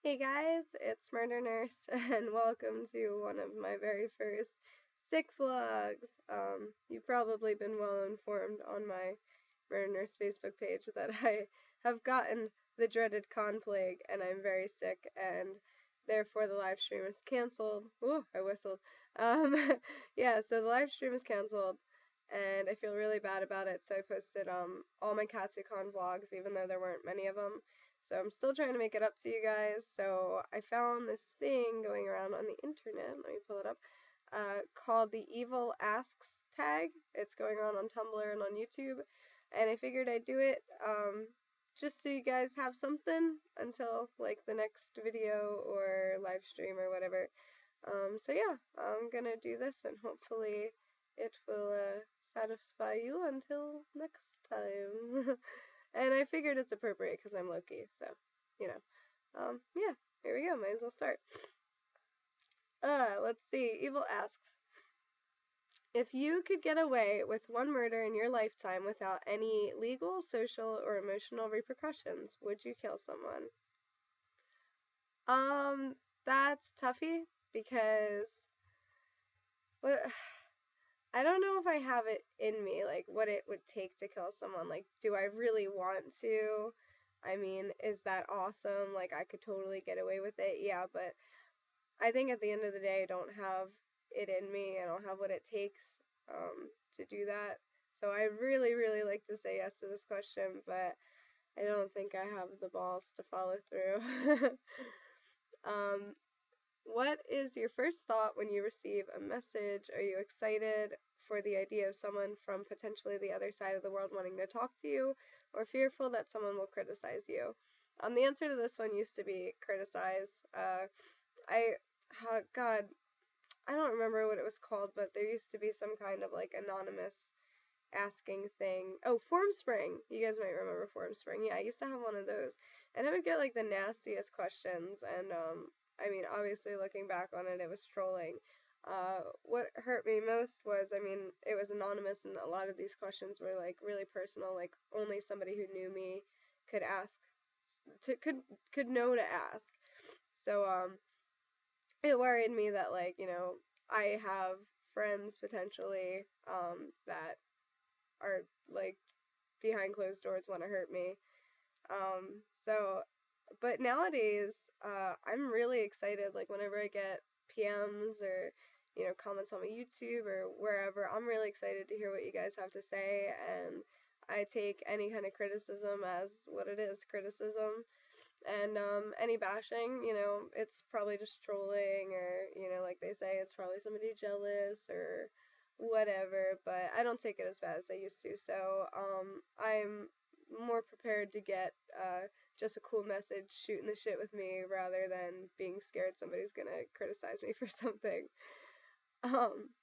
Hey guys, it's Murder Nurse, and welcome to one of my very first sick vlogs. You've probably been well informed on my Murder Nurse Facebook page that I have gotten the dreaded con plague, and I'm very sick, and therefore the live stream is canceled. Ooh, I whistled. Um, yeah, so the live stream is canceled, and I feel really bad about it, so I posted all my Katsucon vlogs, even though there weren't many of them. So I'm still trying to make it up to you guys. So I found this thing going around on the internet. Let me pull it up. Called the Evil Asks tag. It's going on Tumblr and on YouTube. And I figured I'd do it just so you guys have something until like the next video or live stream or whatever. So yeah, I'm gonna do this and hopefully it will satisfy you until next time. And I figured it's appropriate because I'm Loki, so, you know. Yeah, here we go, might as well start. Let's see, Evil asks, if you could get away with one murder in your lifetime without any legal, social, or emotional repercussions, would you kill someone? Um, that's toughy, because, what, I don't know if I have it in me, like, what it would take to kill someone. Like, do I really want to? I mean, is that awesome? Like, I could totally get away with it. Yeah, but I think at the end of the day, I don't have it in me. I don't have what it takes to do that. So I really, really like to say yes to this question, but I don't think I have the balls to follow through. um, what is your first thought when you receive a message? Are you excited for the idea of someone from potentially the other side of the world wanting to talk to you, or fearful that someone will criticize you? The answer to this one used to be criticize. I, God, I don't remember what it was called, but there used to be some kind of like anonymous asking thing. Oh, Formspring. You guys might remember Formspring. Yeah, I used to have one of those. And I would get like the nastiest questions and I mean, obviously looking back on it, it was trolling. What hurt me most was, I mean, it was anonymous and a lot of these questions were like really personal, like only somebody who knew me could ask could know to ask. So it worried me that like, I have friends potentially that are like behind closed doors want to hurt me. So, but nowadays, I'm really excited. Like whenever I get PMs or comments on my YouTube or wherever, I'm really excited to hear what you guys have to say, and I take any kind of criticism as what it is, criticism. And any bashing, it's probably just trolling or, like they say, it's probably somebody jealous or whatever, but I don't take it as bad as I used to. So I'm more prepared to get just a cool message shooting the shit with me rather than being scared somebody's gonna criticize me for something. Um,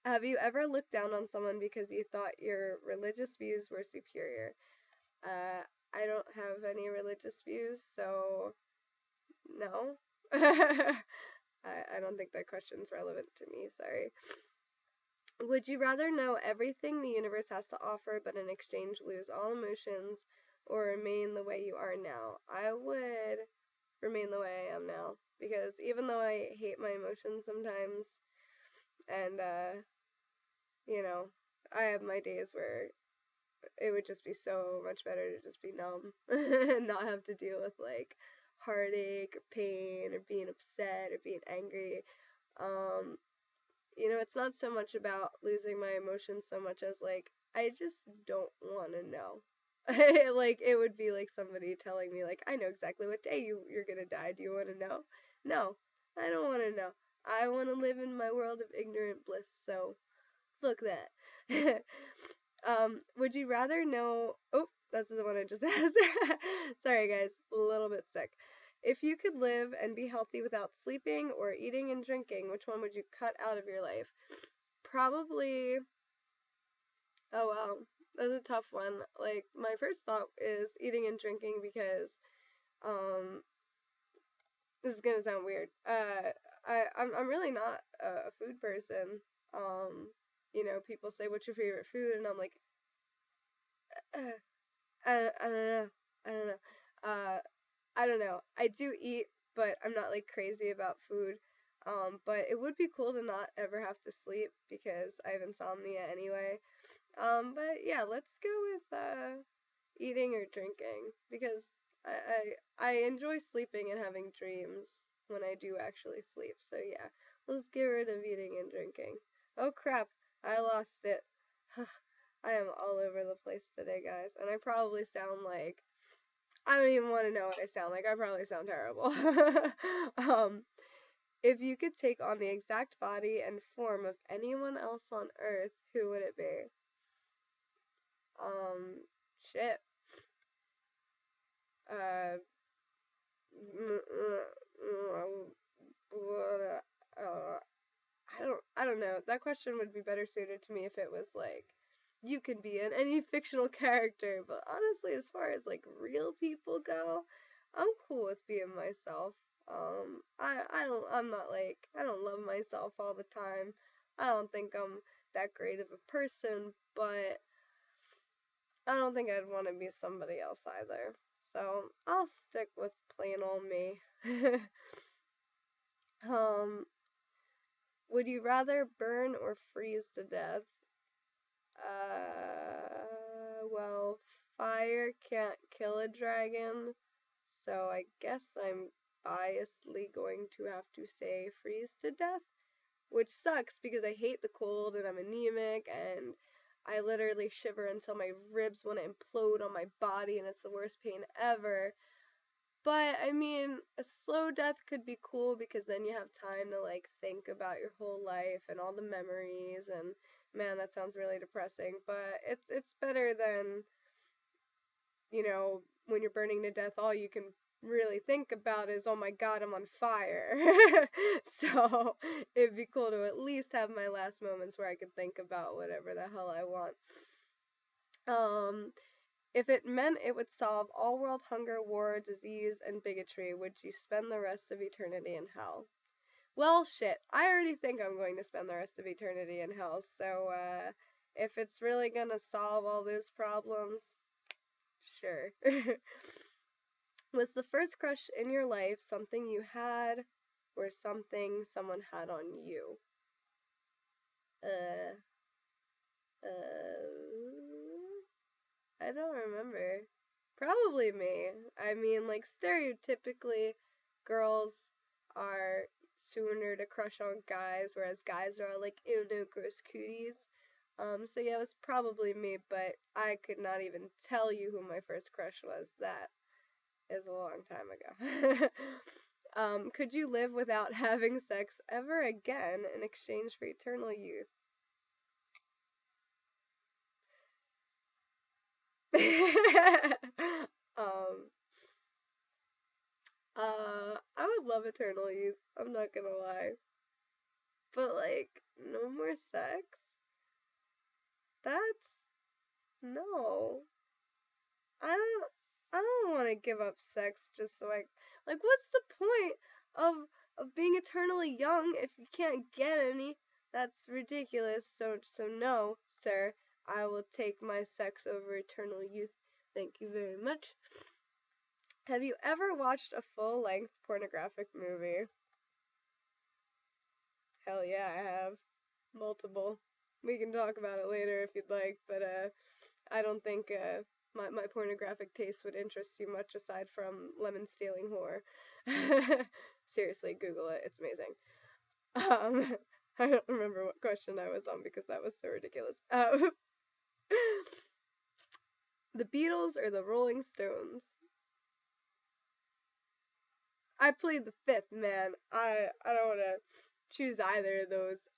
have you ever looked down on someone because you thought your religious views were superior? Uh, I don't have any religious views, so no. I don't think that question's relevant to me, sorry. Would you rather know everything the universe has to offer but in exchange lose all emotions or remain the way you are now? I would remain the way I am now because even though I hate my emotions sometimes and I have my days where it would just be so much better to just be numb and not have to deal with like heartache or pain or being upset or being angry. Um, it's not so much about losing my emotions so much as like I just don't want to know. Like it would be like somebody telling me like I know exactly what day you're gonna die. Do you want to know? No, I don't want to know. I want to live in my world of ignorant bliss. So fuck that. Would you rather know? Oh, that's the one I just asked. Sorry, guys, a little bit sick. If you could live and be healthy without sleeping or eating and drinking, which one would you cut out of your life? Probably. Oh wow, that's a tough one. Like my first thought is eating and drinking because um this is gonna sound weird. I'm really not a food person. Um, people say what's your favorite food, and I'm like, I don't know. I don't know. Uh, I don't know. I do eat, but I'm not like crazy about food. But it would be cool to not ever have to sleep because I have insomnia anyway. But yeah, let's go with eating or drinking because I enjoy sleeping and having dreams when I do actually sleep. So yeah, let's get rid of eating and drinking. Oh crap, I lost it. I am all over the place today, guys, and I probably sound like I don't even want to know what I sound like. I probably sound terrible. um, if you could take on the exact body and form of anyone else on Earth, who would it be? Shit. Uh, I don't know. That question would be better suited to me if it was like you can be in any fictional character, but honestly, as far as like real people go, I'm cool with being myself. I'm not like I don't love myself all the time. I don't think I'm that great of a person, but I don't think I'd want to be somebody else either. So I'll stick with plain old me. um, would you rather burn or freeze to death? Well, fire can't kill a dragon, so I guess I'm biasedly going to have to say freeze to death, which sucks because I hate the cold and I'm anemic and I literally shiver until my ribs want to implode on my body and it's the worst pain ever. But I mean, a slow death could be cool because then you have time to like think about your whole life and all the memories and man, that sounds really depressing, but it's better than, when you're burning to death all you can really think about is, oh my god, I'm on fire. So, it'd be cool to at least have my last moments where I could think about whatever the hell I want. Um if it meant it would solve all world hunger, war, disease, and bigotry, would you spend the rest of eternity in hell? Well, shit. I already think I'm going to spend the rest of eternity in hell, so, if it's really gonna solve all those problems, sure. Was the first crush in your life something you had, or something someone had on you? Uh, I don't remember. Probably me. I mean, like, stereotypically, girls are sooner to crush on guys, whereas guys are like, ew, no, gross cooties. So yeah, it was probably me, but I could not even tell you who my first crush was. That is a long time ago. Could you live without having sex ever again in exchange for eternal youth? um, I would love eternal youth. I'm not gonna lie. But like, no more sex? That's no. I don't I don't want to give up sex just so I like what's the point of being eternally young if you can't get any? That's ridiculous. So no, sir. I will take my sex over eternal youth. Thank you very much. Have you ever watched a full-length pornographic movie? Hell yeah, I have. Multiple. We can talk about it later if you'd like, but I don't think my pornographic taste would interest you much aside from lemon stealing whore. Seriously, Google it. It's amazing. Um, I don't remember what question I was on because that was so ridiculous. The Beatles or the Rolling Stones? I plead the fifth, man. I don't want to choose either of those.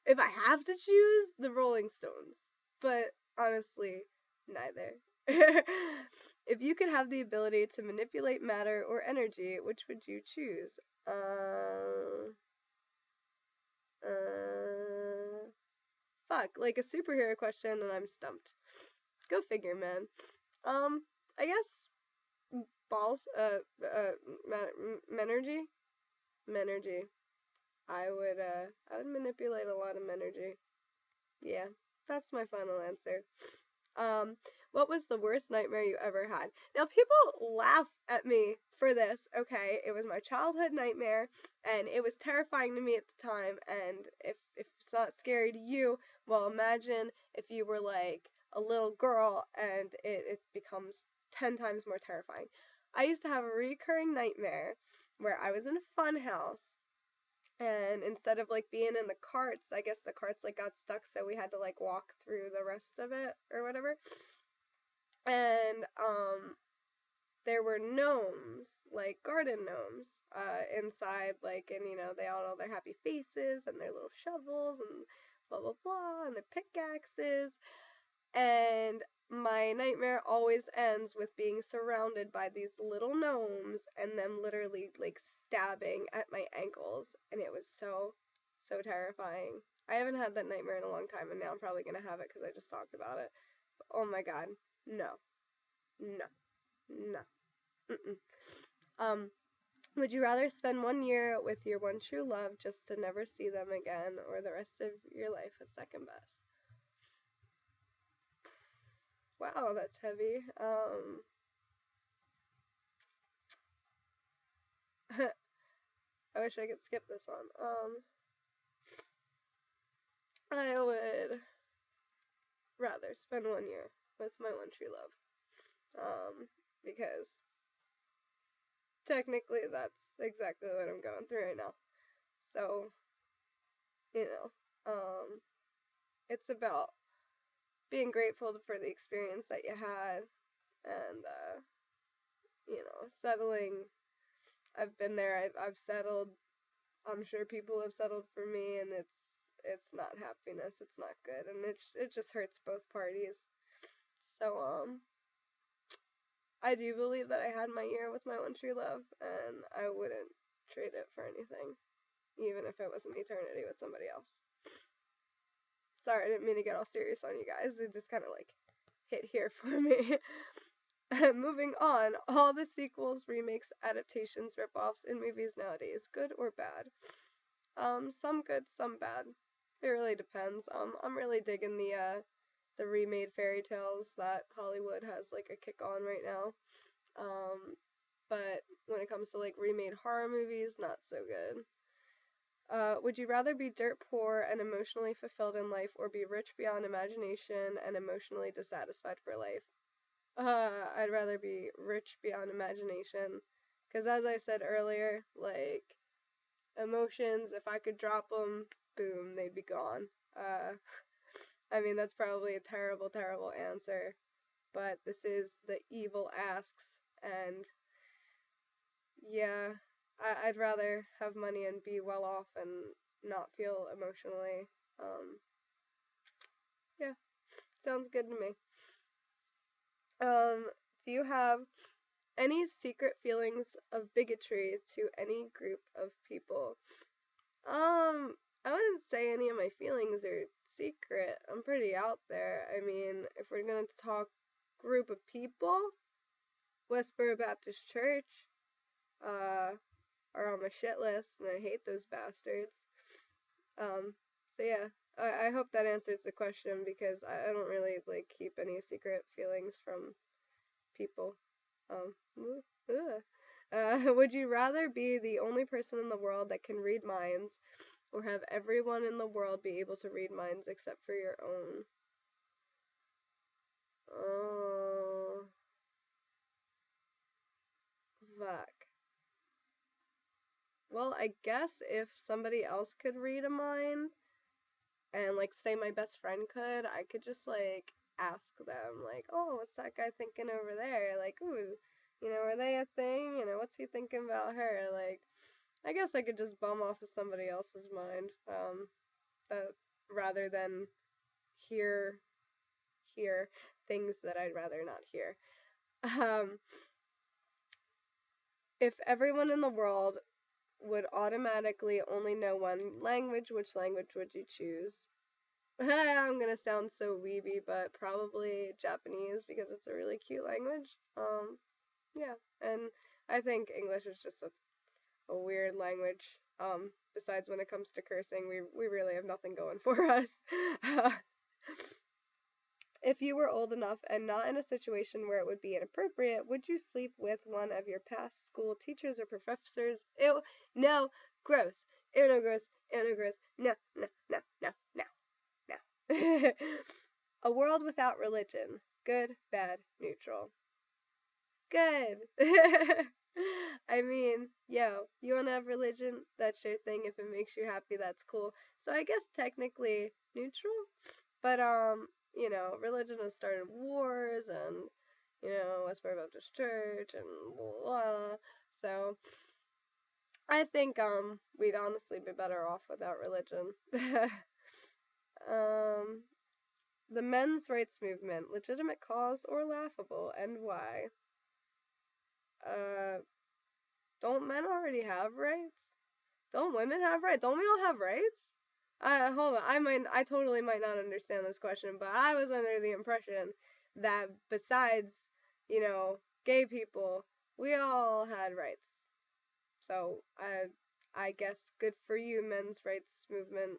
If I have to choose, the Rolling Stones. But honestly, neither. If you could have the ability to manipulate matter or energy, which would you choose? Fuck, like a superhero question and I'm stumped. Go figure, man. I guess balls, menergy? Menergy. I would manipulate a lot of energy. Yeah, that's my final answer. Um, What was the worst nightmare you ever had? Now, people laugh at me for this, okay? It was my childhood nightmare, and it was terrifying to me at the time, and if it's not scary to you, well, imagine if you were, like, a little girl, and it becomes 10 times more terrifying. I used to have a recurring nightmare where I was in a fun house, and instead of, like, being in the carts, I guess the carts, like, got stuck, so we had to, like, walk through the rest of it, or whatever. And there were gnomes, like garden gnomes, inside, like, and they all their happy faces and their little shovels and blah blah blah and their pickaxes. And my nightmare always ends with being surrounded by these little gnomes and them literally, like, stabbing at my ankles, and it was so terrifying. I haven't had that nightmare in a long time, and now I'm probably gonna have it because I just talked about it. Oh my god, no. No. No. Mm-mm. Um, would you rather spend 1 year with your one true love just to never see them again, or the rest of your life with second best? Wow, that's heavy. I wish I could skip this one. I would rather spend 1 year with my one true love. Because technically that's exactly what I'm going through right now. So, you know, it's about being grateful for the experience that you had, and settling. I've been there. I've settled. I'm sure people have settled for me, and it's not happiness. It's not good, and it just hurts both parties. So I do believe that I had my year with my one true love, and I wouldn't trade it for anything, even if it was an eternity with somebody else. Sorry, I didn't mean to get all serious on you guys. It just kind of like hit here for me. Moving on, all the sequels, remakes, adaptations, ripoffs in movies nowadays, good or bad? Some good, some bad. It really depends. I'm really digging the remade fairy tales that Hollywood has like a kick on right now. But when it comes to like remade horror movies, not so good. Would you rather be dirt poor and emotionally fulfilled in life, or be rich beyond imagination and emotionally dissatisfied for life? I'd rather be rich beyond imagination. Because as I said earlier, like, emotions, if I could drop them, boom, they'd be gone. I mean, that's probably a terrible, terrible answer. But this is the evil asks, and yeah, I'd rather have money and be well off and not feel emotionally. Yeah, sounds good to me. Do you have any secret feelings of bigotry to any group of people? I wouldn't say any of my feelings are secret. I'm pretty out there. I mean, if we're gonna talk group of people, Westboro Baptist Church, are on my shit list, and I hate those bastards. So yeah, I hope that answers the question, because I don't really, like, keep any secret feelings from people. Um, would you rather be the only person in the world that can read minds, or have everyone in the world be able to read minds except for your own? Oh, fuck. Well, I guess if somebody else could read a mind, and, like, say my best friend could, I could just, like, ask them, like, oh, what's that guy thinking over there? Like, ooh, are they a thing? What's he thinking about her? Like, I guess I could just bum off of somebody else's mind, rather than hear hear things that I'd rather not hear. Um, if everyone in the world would automatically only know one language, which language would you choose? I'm gonna sound so weeby, but probably Japanese, because it's a really cute language. Yeah, and I think English is just a weird language. Besides when it comes to cursing, we really have nothing going for us. If you were old enough and not in a situation where it would be inappropriate, would you sleep with one of your past school teachers or professors? Ew, no, gross. Ew, no, gross. Ew, no, gross. No, no, no, no, no, no. A world without religion. Good, bad, neutral. Good. I mean, yo, you wanna have religion? That's your thing. If it makes you happy, that's cool. So I guess technically neutral, but you know, religion has started wars and you know, Westboro Baptist Church and blah, blah. So I think we'd honestly be better off without religion. um, the men's rights movement, legitimate cause or laughable, and why? Uh, don't men already have rights? Don't women have rights? Don't we all have rights? Hold on. I totally might not understand this question, but I was under the impression that besides, you know, gay people, we all had rights. So I guess good for you, men's rights movement.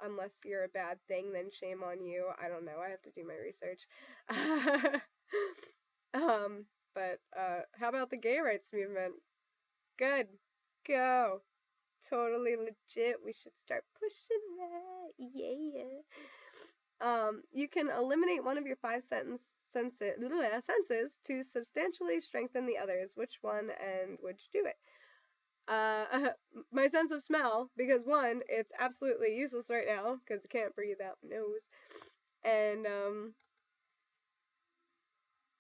Unless you're a bad thing, then shame on you. I don't know. I have to do my research. But how about the gay rights movement? Good. Go. Totally legit. We should start pushing that. Yeah. You can eliminate one of your five senses to substantially strengthen the others. Which one and would you do it? My sense of smell, because one, it's absolutely useless right now, because I can't breathe out my nose. And,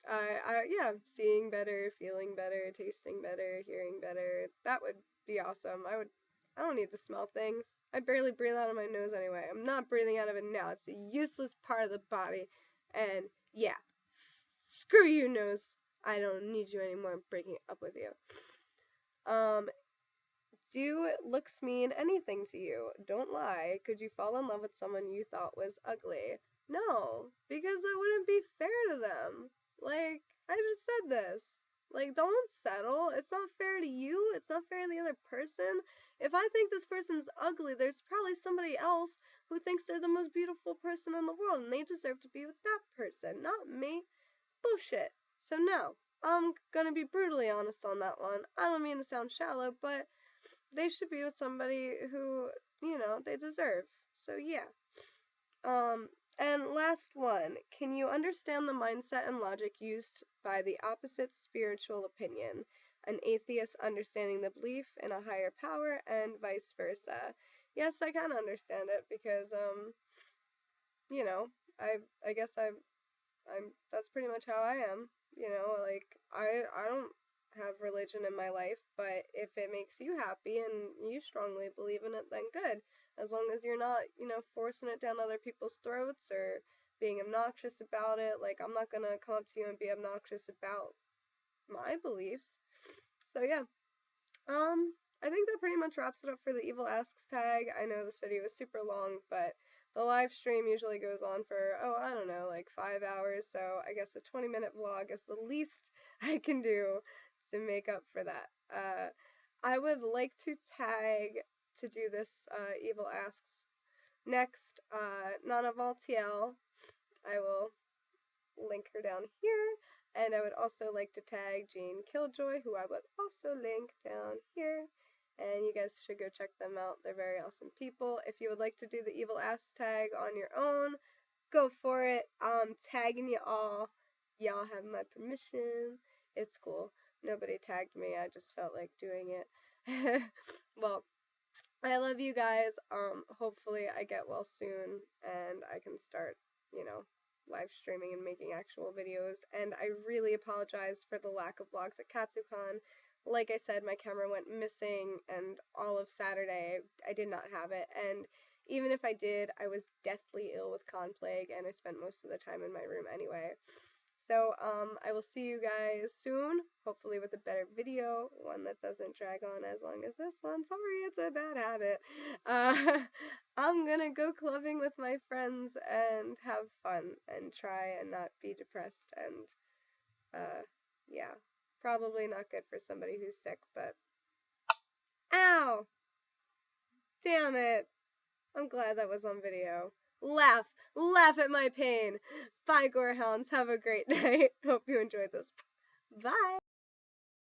yeah, seeing better, feeling better, tasting better, hearing better. That would be awesome. I don't need to smell things. I barely breathe out of my nose anyway. I'm not breathing out of it now. It's a useless part of the body. And, yeah. Screw you, nose. I don't need you anymore. I'm breaking up with you. Do looks mean anything to you? Don't lie. Could you fall in love with someone you thought was ugly? No, because that wouldn't be fair to them. Like, I just said this. Like, don't settle. It's not fair to you. It's not fair to the other person. If I think this person's ugly, there's probably somebody else who thinks they're the most beautiful person in the world and they deserve to be with that person, not me. Bullshit. So no, I'm gonna be brutally honest on that one. I don't mean to sound shallow, but they should be with somebody who, you know, they deserve. So yeah. Um, and last one, can you understand the mindset and logic used by the opposite spiritual opinion? An atheist understanding the belief in a higher power and vice versa. Yes, I can understand it because, you know, I guess I'm that's pretty much how I am. You know, like I don't have religion in my life, but if it makes you happy and you strongly believe in it, then good. As long as you're not, you know, forcing it down other people's throats or being obnoxious about it. Like I'm not gonna come up to you and be obnoxious about my beliefs. So yeah. I think that pretty much wraps it up for the Evil Asks tag. I know this video is super long, but the live stream usually goes on for, oh, I don't know, like 5 hours, so I guess a 20-minute vlog is the least I can do to make up for that. I would like to tag to do this Evil Asks next, Nana Valtiel. I will link her down here. And I would also like to tag Jeanne Killjoy, who I would also link down here. And you guys should go check them out. They're very awesome people. If you would like to do the Evil Ass tag on your own, go for it. I'm tagging you all. Y'all have my permission. It's cool. Nobody tagged me. I just felt like doing it. Well, I love you guys. Hopefully I get well soon and I can start, you know, live streaming and making actual videos. And I really apologize for the lack of vlogs at KatsuCon. Like I said, my camera went missing and all of Saturday I did not have it. And even if I did, I was deathly ill with con plague and I spent most of the time in my room anyway. So, I will see you guys soon, hopefully with a better video, one that doesn't drag on as long as this one. Sorry, it's a bad habit. I'm gonna go clubbing with my friends and have fun and try and not be depressed and, yeah. Probably not good for somebody who's sick, but... Ow! Damn it! I'm glad that was on video. Laugh! laugh at my pain. Bye, Gorehounds. Have a great night. Hope you enjoyed this. Bye.